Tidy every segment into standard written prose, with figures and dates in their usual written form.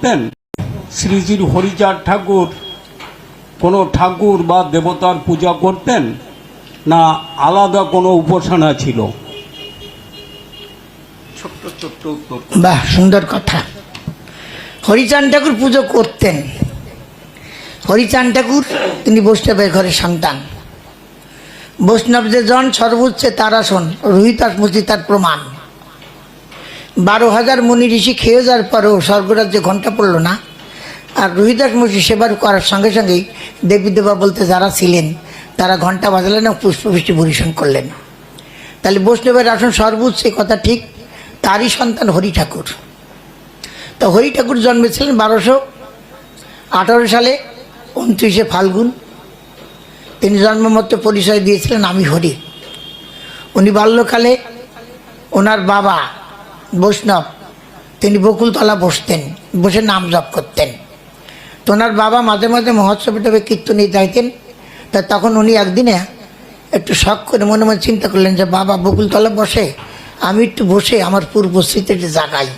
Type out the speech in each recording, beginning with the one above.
করতেন? শ্রী শ্রী হরিচাঁদ ঠাকুর কোনো ঠাকুর বা দেবতার পূজা করতেন, না আলাদা কোনো উপাসনা ছিল? ছোট্ট ছোট্ট উত্তর। বাহ, সুন্দর কথা। হরিচাঁদ ঠাকুর পুজো করতেন। হরিচাঁদ ঠাকুর তিনি বৈষ্ণবের ঘরের সন্তান। বৈষ্ণব যে জন সর্বোচ্চে তার আসন, রোহিতাস মুচি তার প্রমাণ। 12,000 মুনি ঋষি খেয়ে যাওয়ার পরেও স্বর্গরাজ্যে ঘণ্টা পড়ল না। আর রোহিতাস মুচি সেবার করার সঙ্গে সঙ্গেই দেবী দেবা বলতে যারা ছিলেন তারা ঘণ্টা বাজালেন এবং পুষ্পবৃষ্টি পরিবেশন করলেন। তাহলে বৈষ্ণবের আসন সর্বোচ্চ, কথা ঠিক। তারই সন্তান হরি ঠাকুর। তো হরি ঠাকুর জন্মেছিলেন 1218 সালে 29শে ফাল্গুন। তিনি জন্মমত্ত পরিচয় দিয়েছিলেন আমি হরি। উনি বাল্যকালে ওনার বাবা বৈষ্ণব, তিনি বকুলতলা বসতেন, বসে নাম জপ করতেন। তো ওনার বাবা মাঝে মাঝে মহোৎসবে কীর্তনে যাইতেন। তা তখন উনি একদিনে একটু শখ করে মনে মনে চিন্তা করলেন যে বাবা বকুলতলা বসে, আমি একটু বসে আমার পূর্ব স্মৃতিটি জাগাই।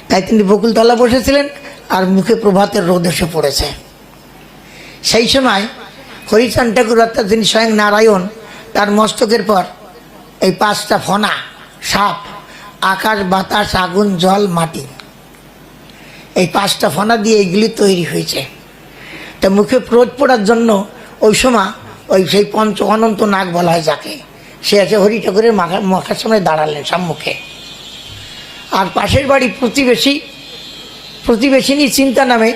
তাই তিনি বকুলতলা বসেছিলেন আর মুখে প্রভাতের রোদ এসে পড়েছে। সেই সময় হরিচাঁদ ঠাকুর অর্থাৎ যিনি স্বয়ং নারায়ণ, তার মস্তকের পর এই 5টা ফণা সাপ, আকাশ বাতাস আগুন জল মাটি, এই 5টা ফণা দিয়ে এইগুলি তৈরি হয়েছে। তা মুখে রোদ পড়ার জন্য ওই সময় সেই পঞ্চ অনন্ত নাগ বলা হয় যাকে, সে আছে হরি ঠাকুরের মাখার সামনে দাঁড়ালেন সম্মুখে। আর পাশের বাড়ি প্রতিবেশিনী চিন্তা নামে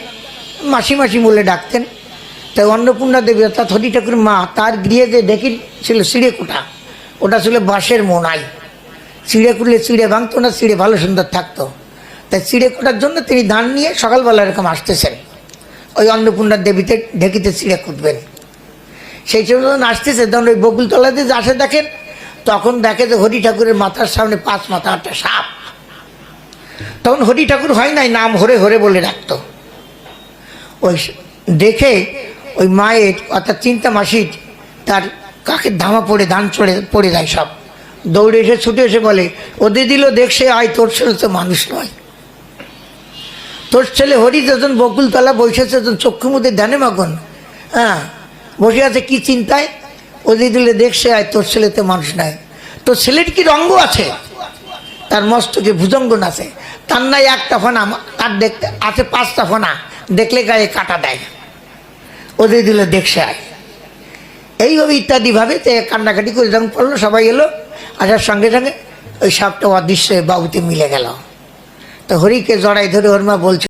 মাসি মাসি বলে ডাকতেন। তাই অন্নপূর্ণা দেবী অর্থাৎ হরি ঠাকুর মা, তার গৃহে যে ডেকি ছিল চিড়েকোঠা, ওটা ছিল বাঁশের মোনাই। চিড়ে করলে চিড়ে ভাঙতো না, চিড়ে ভালো সুন্দর থাকতো। তাই চিড়ে কোটার জন্য তিনি ধান নিয়ে সকালবেলা এরকম আসতেছেন, ওই অন্নপূর্ণার দেবীতে ঢেকিতে চিড়ে কুটবেন। সেই সময় যখন আসতেছে তখন ওই বকুলতলাতে যে আসে দেখেন, তখন দেখে যে হরি ঠাকুরের মাথার সামনে 5 মাথা একটা সাপ। তখন হরি ঠাকুর হয় নাই, নাম হরে হরে বলে ডাকতো। ওই দেখে ওই মায়ের অর্থাৎ চিন্তা মাসির তার কাকের ধামা পড়ে ধান পড়ে যায় সব। দৌড়ে এসে ছুটে এসে বলে, ওদের দিল দেখছে আয়, তোর ছেলে তো মানুষ নয়। তোর ছেলে হরি যখন বকুলতলা বসেছে, তখন চক্ষু মুদে ধ্যানে মগন, হ্যাঁ বসে আছে কি চিন্তায়, ওদের দিলে দেখছে আয়, তোর ছেলে তো মানুষ নয়। তোর ছেলের কি রঙ্গ আছে? তার মস্তকে ভুজঙ্গন আছে। তার নাই একটা ফোনা, তার দেখতে আছে 5টা ফোনা, দেখলে গায়ে কাটা দেয়। ওদের দিলে দেখছে আয়। এইভাবে ইত্যাদিভাবে কান্নাকাটি করে যখন পড়লো, সবাই এলো, আসার সঙ্গে সঙ্গে ওই সাপটা অদৃশ্য বাবুতে মিলে গেল। তো হরিকে জড়াই ধরে ওর মা বলছে,